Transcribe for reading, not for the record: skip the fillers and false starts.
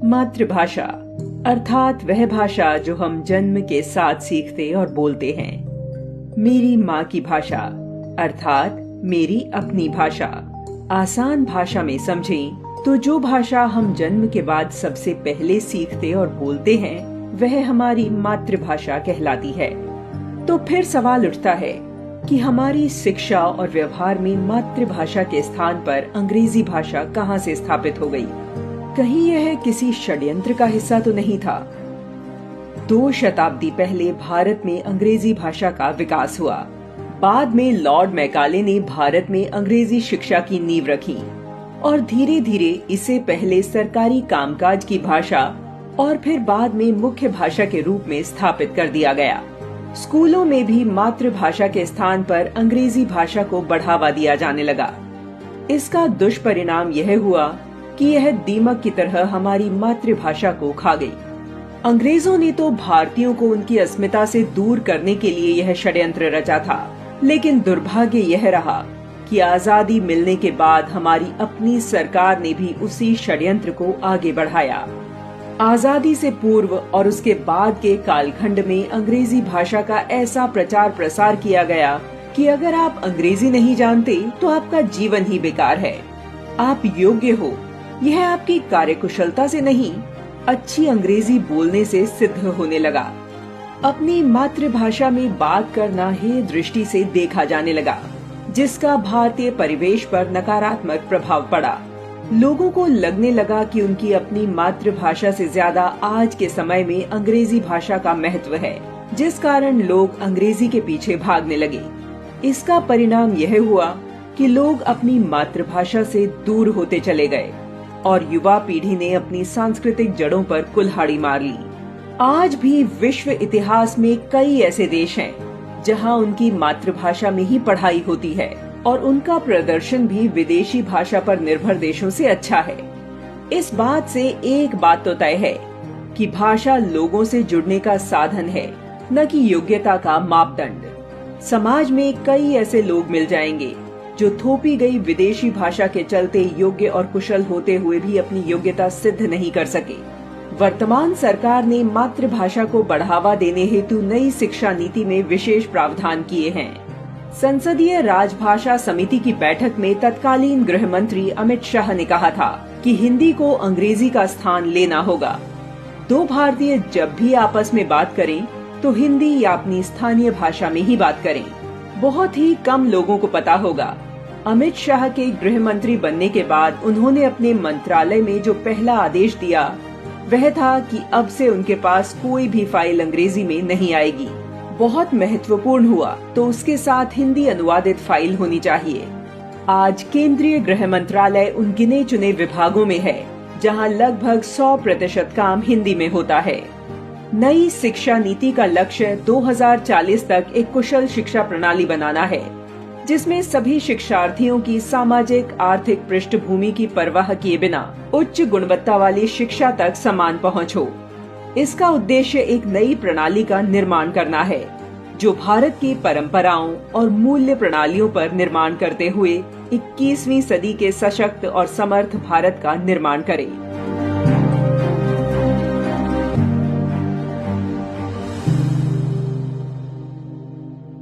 मातृभाषा अर्थात वह भाषा जो हम जन्म के साथ सीखते और बोलते हैं। मेरी माँ की भाषा अर्थात मेरी अपनी भाषा। आसान भाषा में समझें तो जो भाषा हम जन्म के बाद सबसे पहले सीखते और बोलते हैं वह हमारी मातृभाषा कहलाती है। तो फिर सवाल उठता है कि हमारी शिक्षा और व्यवहार में मातृभाषा के स्थान पर अंग्रेजी भाषा कहाँ से स्थापित हो गई? कहीं यह किसी षड्यंत्र का हिस्सा तो नहीं था? 2 शताब्दी पहले भारत में अंग्रेजी भाषा का विकास हुआ। बाद में लॉर्ड मैकाले ने भारत में अंग्रेजी शिक्षा की नींव रखी और धीरे धीरे इसे पहले सरकारी कामकाज की भाषा और फिर बाद में मुख्य भाषा के रूप में स्थापित कर दिया गया। स्कूलों में भी मातृभाषा के स्थान पर अंग्रेजी भाषा को बढ़ावा दिया जाने लगा। इसका दुष्परिणाम यह हुआ कि यह दीमक की तरह हमारी मातृभाषा को खा गई। अंग्रेजों ने तो भारतीयों को उनकी अस्मिता से दूर करने के लिए यह षड्यंत्र रचा था, लेकिन दुर्भाग्य यह रहा कि आजादी मिलने के बाद हमारी अपनी सरकार ने भी उसी षड्यंत्र को आगे बढ़ाया। आजादी से पूर्व और उसके बाद के कालखंड में अंग्रेजी भाषा का ऐसा प्रचार प्रसार किया गया कि अगर आप अंग्रेजी नहीं जानते तो आपका जीवन ही बेकार है। आप योग्य हो, यह आपकी कार्यकुशलता से नहीं, अच्छी अंग्रेजी बोलने से सिद्ध होने लगा। अपनी मातृभाषा में बात करना हे दृष्टि से देखा जाने लगा, जिसका भारतीय परिवेश पर नकारात्मक प्रभाव पड़ा। लोगों को लगने लगा कि उनकी अपनी मातृभाषा से ज्यादा आज के समय में अंग्रेजी भाषा का महत्व है, जिस कारण लोग अंग्रेजी के पीछे भागने लगे। इसका परिणाम यह हुआ कि लोग अपनी मातृभाषा से दूर होते चले गए और युवा पीढ़ी ने अपनी सांस्कृतिक जड़ों पर कुल्हाड़ी मार ली। आज भी विश्व इतिहास में कई ऐसे देश हैं जहां उनकी मातृभाषा में ही पढ़ाई होती है और उनका प्रदर्शन भी विदेशी भाषा पर निर्भर देशों से अच्छा है। इस बात से एक बात तो तय है कि भाषा लोगों से जुड़ने का साधन है, न कि योग्यता का मापदंड। समाज में कई ऐसे लोग मिल जाएंगे जो थोपी गई विदेशी भाषा के चलते योग्य और कुशल होते हुए भी अपनी योग्यता सिद्ध नहीं कर सके। वर्तमान सरकार ने मातृभाषा को बढ़ावा देने हेतु नई शिक्षा नीति में विशेष प्रावधान किए हैं। संसदीय राजभाषा समिति की बैठक में तत्कालीन गृह मंत्री अमित शाह ने कहा था कि हिंदी को अंग्रेजी का स्थान लेना होगा। 2 भारतीय जब भी आपस में बात करें तो हिंदी या अपनी स्थानीय भाषा में ही बात करें। बहुत ही कम लोगों को पता होगा, अमित शाह के गृह मंत्री बनने के बाद उन्होंने अपने मंत्रालय में जो पहला आदेश दिया वह था कि अब से उनके पास कोई भी फाइल अंग्रेजी में नहीं आएगी। बहुत महत्वपूर्ण हुआ तो उसके साथ हिंदी अनुवादित फाइल होनी चाहिए। आज केंद्रीय गृह मंत्रालय उन गिने चुने विभागों में है जहां लगभग 100% काम हिंदी में होता है। नई शिक्षा नीति का लक्ष्य 2040 तक एक कुशल शिक्षा प्रणाली बनाना है, जिसमें सभी शिक्षार्थियों की सामाजिक आर्थिक पृष्ठभूमि की परवाह किए बिना उच्च गुणवत्ता वाली शिक्षा तक समान पहुंच हो। इसका उद्देश्य एक नई प्रणाली का निर्माण करना है जो भारत की परंपराओं और मूल्य प्रणालियों पर निर्माण करते हुए 21वीं सदी के सशक्त और समर्थ भारत का निर्माण करे।